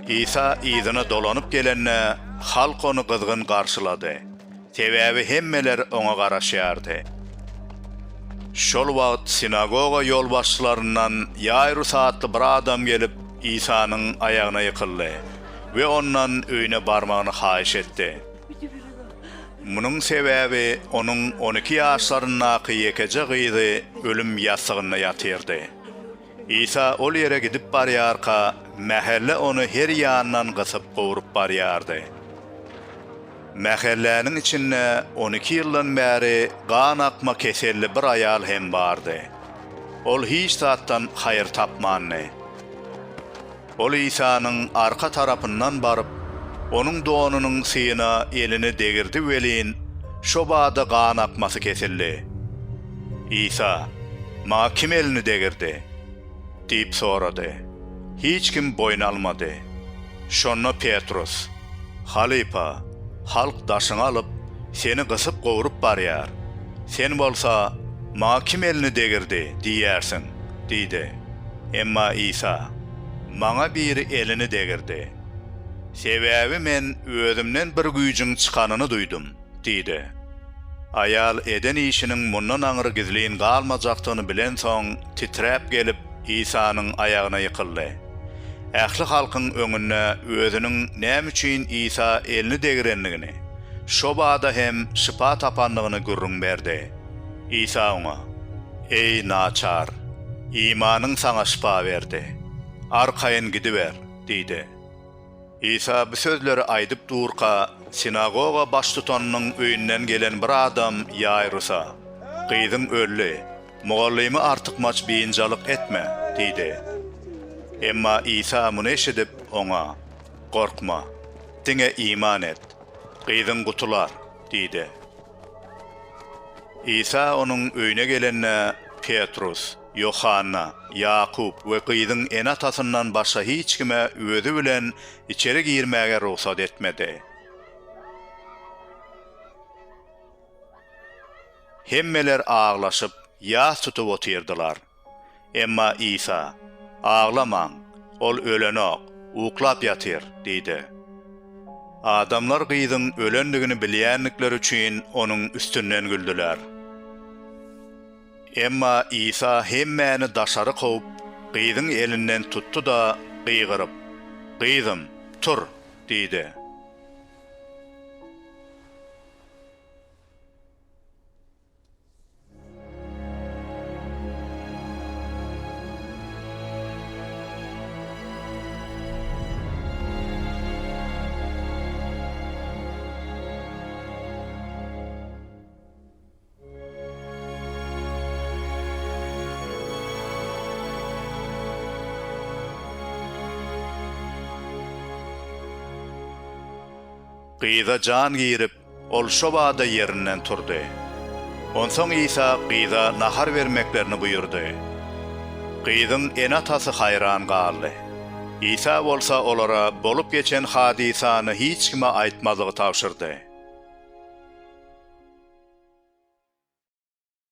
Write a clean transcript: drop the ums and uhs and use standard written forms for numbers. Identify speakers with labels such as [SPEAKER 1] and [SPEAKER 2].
[SPEAKER 1] İsa izine dolanıp gelenne halk onu kızgın karşıladı. Sebebi hemmeler ona garaşýardy. Şol wagt sinagoga yol başçylaryndan Yairus adly bir adam gelip İsa'nın ayağına yıkıldı ve ondan öýüne barmagyny haýyş etdi. Munun sebebi onun 12 ýaşlarynyňky ýekece gyzy ölüm ýasygyna ýatyrdy. İsa ol ýere gidip barýarka, mähelle onu her ýandan gysyp gowurup barýardy. Mähelleniň içinde 12 ýyldan bäri gan akma keselli bir ayal hem bardy. Ol hiç zatdan hayır tapmandy. Ol İsa'nın arka tarapından barıp, onun doğununun sıyına elini degirdi velin, şobada gan akması kesildi. İsa, "Ma kim elini degirdi?" deyip soradı. Hiç kim boyun almadı. Şonna Petrus, "Halipa, halk daşını alıp, seni kısıp govurup barýar. Sen bolsa, ma kim elini degirdi diýersin," diýdi. Emma İsa, "Maňa biri elini degirdi. Sebebi men özümden bir güýjüň çykanyny duydum," diýdi. Ayal eden işinin mundan aňyry gizliň galmajakdygyny bilen soň titräp gelip İsa'nın ayağına yıkıldı. Ähli halkyň öňünde özüniň näme üçin İsa elini degirenligini, şobada hem şipa tapanlygyny gürrüň berdi. İsa ona, "Ey naçar, imanyň saňa şipa berdi. Arkaýyn gidiber," diýdi. İsa bu sözleri aýdyp durka, sinagoga baş tutanynyň öýünden gelen bir adam Yairus'a, "Gyzyň öldü, mugallymy artyk maç beýinjalyk etme," diýdi. Emma İsa muny eşidip ona, "Korkma, diňe iman et, gyzyň gutular," diýdi. İsa onun öýüne gelenne Petrus, Yohanna, Yakup we gyzyň en atasyndan başga hiç kime özü bilen içeri girmäge ruhsat etmedi. Hemmeler ağlaşıp ýas tutup otyrdylar. Emma İsa, "Ağlamaň, ol ölenok, uklap ýatyr," diýdi. Adamlar gyzyň ölendigini bilýänlikleri üçin onun üstünden güldüler. Emma İsa hemmäni daşary kowyp, gyzyň elinden tuttu da gygyryp, "Gyzym, tur," diýdi. Gyza can giyirip, ol şobada yerinden turdu. Onsoň İsa gyza nahar vermeklerini buyurdy. Gyzyň en atasy hayran galdy. İsa bolsa olara bolup geçen hadisany hiç kime aýtmazygy tapşyrdy.